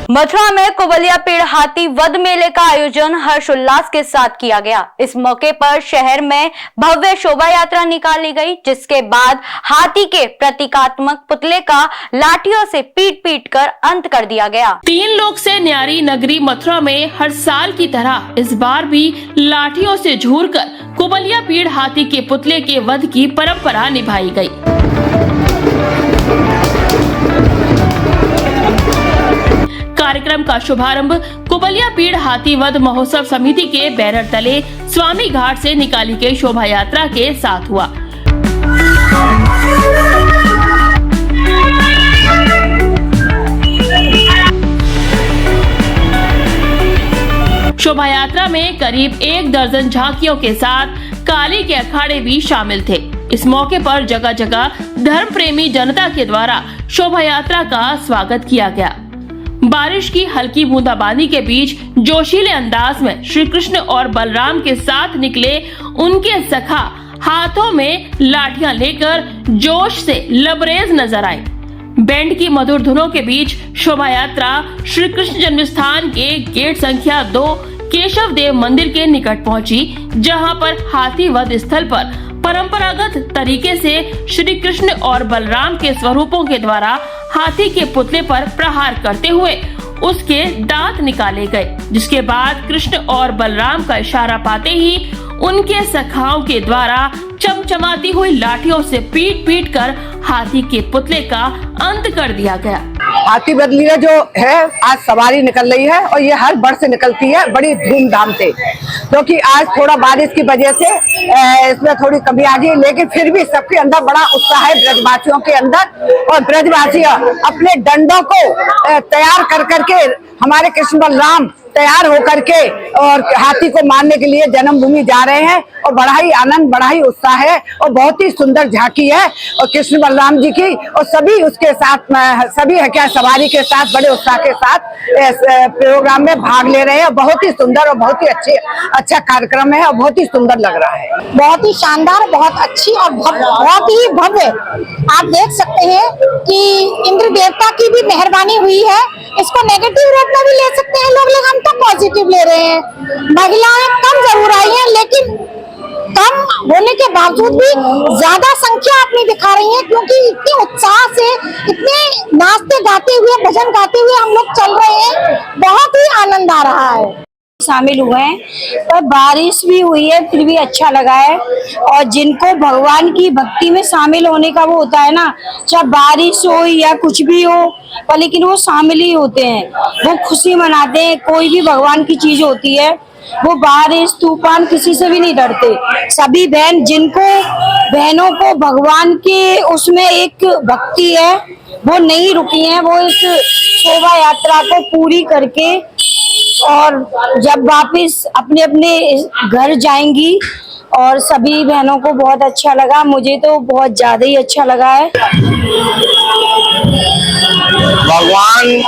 मथुरा में कुबलिया पीड़ हाथी वध मेले का आयोजन हर्षोल्लास के साथ किया गया। इस मौके पर शहर में भव्य शोभा यात्रा निकाली गई, जिसके बाद हाथी के प्रतीकात्मक पुतले का लाठियों से पीट कर अंत कर दिया गया। 3 लोक से न्यारी नगरी मथुरा में हर साल की तरह इस बार भी लाठियों से झूरकर कुबलिया पीड़ हाथी के पुतले के वध की परंपरा निभाई गई। कार्यक्रम का शुभारंभ कुबलिया पीड़ हाथी वध महोत्सव समिति के बैनर तले स्वामी घाट से निकाली गई शोभा यात्रा के साथ हुआ। शोभा यात्रा में करीब 1 दर्जन झांकियों के साथ काली के अखाड़े भी शामिल थे। इस मौके पर जगह जगह धर्म प्रेमी जनता के द्वारा शोभा यात्रा का स्वागत किया गया। बारिश की हल्की बूंदाबांदी के बीच जोशीले अंदाज में श्री कृष्ण और बलराम के साथ निकले उनके सखा हाथों में लाठियां लेकर जोश से लबरेज नजर आए। बैंड की मधुर धुनों के बीच शोभा यात्रा श्री कृष्ण जन्म स्थान के गेट संख्या 2 केशव देव मंदिर के निकट पहुंची, जहां पर हाथी वध स्थल पर परंपरागत तरीके से श्री कृष्ण और बलराम के स्वरूपों के द्वारा हाथी के पुतले पर प्रहार करते हुए उसके दांत निकाले गए, जिसके बाद कृष्ण और बलराम का इशारा पाते ही उनके सखाओं के द्वारा चमचमाती हुई लाठियों से पीट कर हाथी के पुतले का अंत कर दिया गया। हाथी वध लीला जो है आज सवारी निकल रही है और ये हर वर्ष निकलती है बड़ी धूमधाम से, क्योंकि आज थोड़ा बारिश की वजह से इसमें थोड़ी कमी आ गई, लेकिन फिर भी सबके अंदर बड़ा उत्साह है ब्रजवासियों के अंदर। और ब्रजवासी अपने डंडों को तैयार कर करके हमारे कृष्ण बलराम तैयार होकर के और हाथी को मारने के लिए जन्मभूमि जा रहे हैं और बड़ा ही आनंद, बड़ा ही उत्साह है और बहुत ही सुंदर झांकी है और कृष्ण बलराम जी की और सभी उसके साथ सभी है क्या सवारी के साथ बड़े उत्साह के साथ इस प्रोग्राम में भाग ले रहे हैं। बहुत ही सुंदर और बहुत ही अच्छा कार्यक्रम है और बहुत ही सुंदर लग रहा है। बहुत ही शानदार, बहुत अच्छी और बहुत ही भव्य। आप देख सकते हैं कि इंद्र देवता की भी मेहरबानी हुई है। इसको नेगेटिव रूप में भी ले सकते हैं लोग, लेकिन हम तो पॉजिटिव ले रहे हैं। महिलाएं कम जरूर आई हैं, लेकिन कम होने के बावजूद भी ज्यादा संख्या अपनी दिखा रही है, क्योंकि इतने उत्साह से, इतने नाचते गाते हुए, भजन गाते हुए हम लोग चल रहे हैं। बहुत ही आनंद आ रहा है। शामिल हुए हैं और बारिश भी हुई है, फिर भी अच्छा लगा है। और जिनको भगवान की भक्ति में शामिल होने का वो होता है ना, चाहे बारिश हो या कुछ भी हो, पर लेकिन वो शामिल ही होते हैं, वो खुशी मनाते हैं। कोई भी भगवान की चीज होती है, वो बारिश तूफान किसी से भी नहीं डरते। सभी बहनों को भगवान के उसमें एक भक्ति है, वो नहीं रुकी है। वो इस शोभा यात्रा को पूरी करके और जब वापस अपने अपने घर जाएंगी, और सभी बहनों को बहुत अच्छा लगा। मुझे तो बहुत ज्यादा ही अच्छा लगा है। भगवान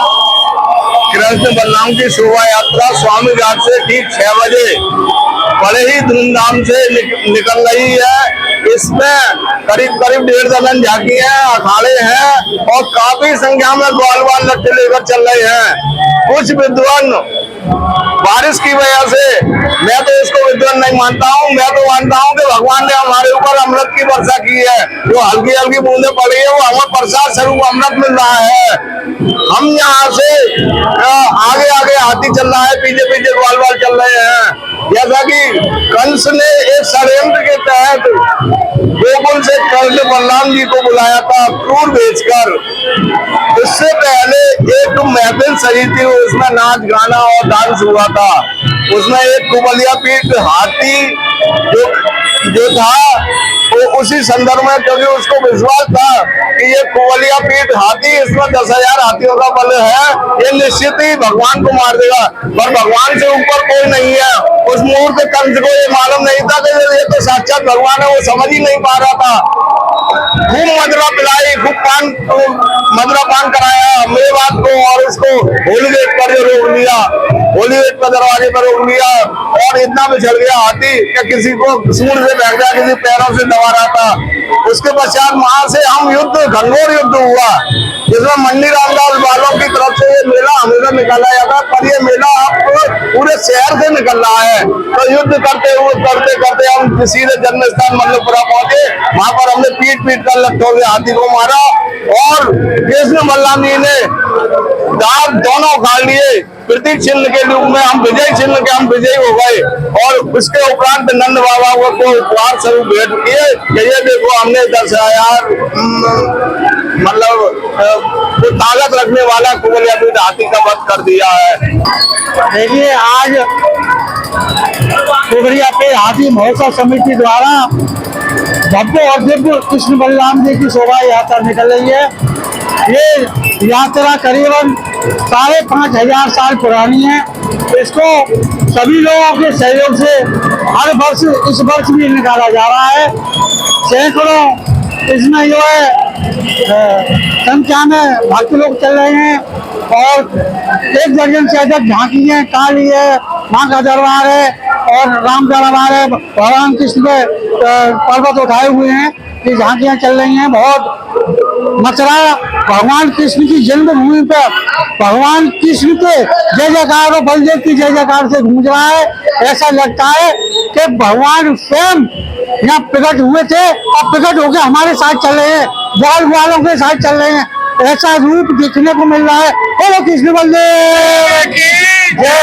कृष्ण बलराम की शोभा यात्रा स्वामी घाट से ठीक 6 बजे बड़े ही धूमधाम से निकल रही है। इसमें करीब 1.5 दर्जन झांकियां, अखाड़े हैं और काफी संख्या में ग्वाल लट्टे लेकर चल रहे हैं। कुछ विद्वान बारिश की वजह से, मैं तो इसको विद्वान नहीं मानता हूँ, मैं तो मानता हूँ कि भगवान ने हमारे ऊपर अमृत की वर्षा की है। जो हल्की हल्की बूंदें पड़ी है वो हमें प्रसाद स्वरूप अमृत मिल रहा है। हम यहाँ से आगे आगे हाथी चल रहा है, पीछे पीछे ग्वाल चल रहे हैं। जैसा कि कंस ने एक षड्यंत्र के तहत गोकुल से कृष्ण बलराम जी को बुलाया था क्रूर बेचकर। इससे पहले एक महफिल सजी थी, उसमें नाच गाना और डांस हुआ था। उसमें एक कुबलिया पीठ हाथी जो था वो उसी संदर्भ में, क्योंकि उसको विश्वास था कि ये कुबलिया पीठ हाथी, इसमें 10,000 हाथियों का बल है, ये निश्चित ही भगवान को मार देगा। पर भगवान से ऊपर कोई नहीं है। उस मुहूर्त कंस को ये मालूम नहीं था कि ये तो साक्षात भगवान है, वो समझ ही नहीं पा रहा था। खूब मदरा पिलाई, खूब मदरा पान कराया मेरे बात को, और उसको होली गेट पर रोक लिया, होली गेट पर दरवाजे पर रोक लिया और इतना बिछड़ गया हाथी कि किसी को सूंड से बैठ गया, किसी पैरों से दबा रहा था। उसके पश्चात वहां से हम युद्ध, घनघोर युद्ध हुआ, जिसमें मंडी रामदास बालों की तरफ से ये मेला हमेशा निकाला जाता है, पर ये मेला अब पूरे शहर से निकल रहा है। तो युद्ध करते करते हम सीधे जन्म स्थान मल्लपुरा पहुंचे। वहां पर हमने पीट कर लट्ठों से हाथी को मारा और कृष्ण बलराम जी ने दांत दोनों उखाड़ लिए। प्रतीक चिन्ह के रूप में हम विजय चिन्ह के हम विजयी हो गए और उसके उपरांत नंद बाबा को उपहार स्वरूप भेंट किए कि ये देखो हमने दर्शाया मतलब जो ताकत रखने वाला कुबल हाथी का वध कर दिया है। देखिए आज देवरिया पे हाथी महोत्सव समिति द्वारा भव्य और दिव्य कृष्ण बलराम जी की शोभा यात्रा निकल रही है। ये यात्रा करीबन 5,500 साल पुरानी है। इसको सभी लोगों के सहयोग से हर वर्ष इस वर्ष भी निकाला जा रहा है। सैकड़ों इसमें जो है संख्या में भक्त लोग चल रहे हैं और 1 दर्जन से अधिक झांकियां, काली है, माँ का दरबार है और राम दरबार है। भगवान कृष्ण के पर्वत उठाए हुए हैं, ये झांकियां चल रही हैं। बहुत मचरा भगवान कृष्ण की जन्मभूमि पर भगवान कृष्ण के जय जयकार और बलदेव की जय जयकार से गूंज रहा है। ऐसा लगता है कि भगवान स्वयं यहाँ प्रकट हुए थे और प्रकट होकर हमारे साथ चल रहे हैं, ग्वाल वालों के साथ चल रहे हैं। ऐसा रूप देखने को मिल रहा है। बोलो कृष्ण बलदेव की जय।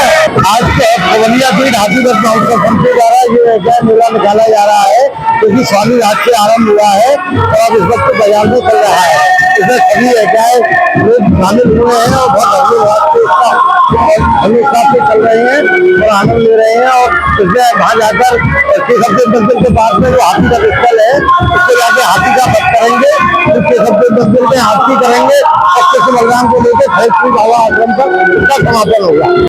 आज खगड़िया पीठ हाथी वध महोत्सव समिति द्वारा ये जय मेला निकाला जा रहा है, क्योंकि स्वामी राज से आरम्भ हुआ है और अब इस वक्त बाजार में चल रहा है। इसमें सभी लोग शामिल हुए हैं और बहुत धर्मों से चल रहे हैं और आनंद ले रहे हैं। और इसमें वहाँ जाकर केशव मंदिर के पास में जो हाथी का स्थल है, उसके जाकर हाथी का वध करेंगे, फिर केशव मंदिर में हाथी करेंगे और कृष्ण बलराम को लेकर फैक्ट्री बाबा आश्रम पर उसका समापन होगा।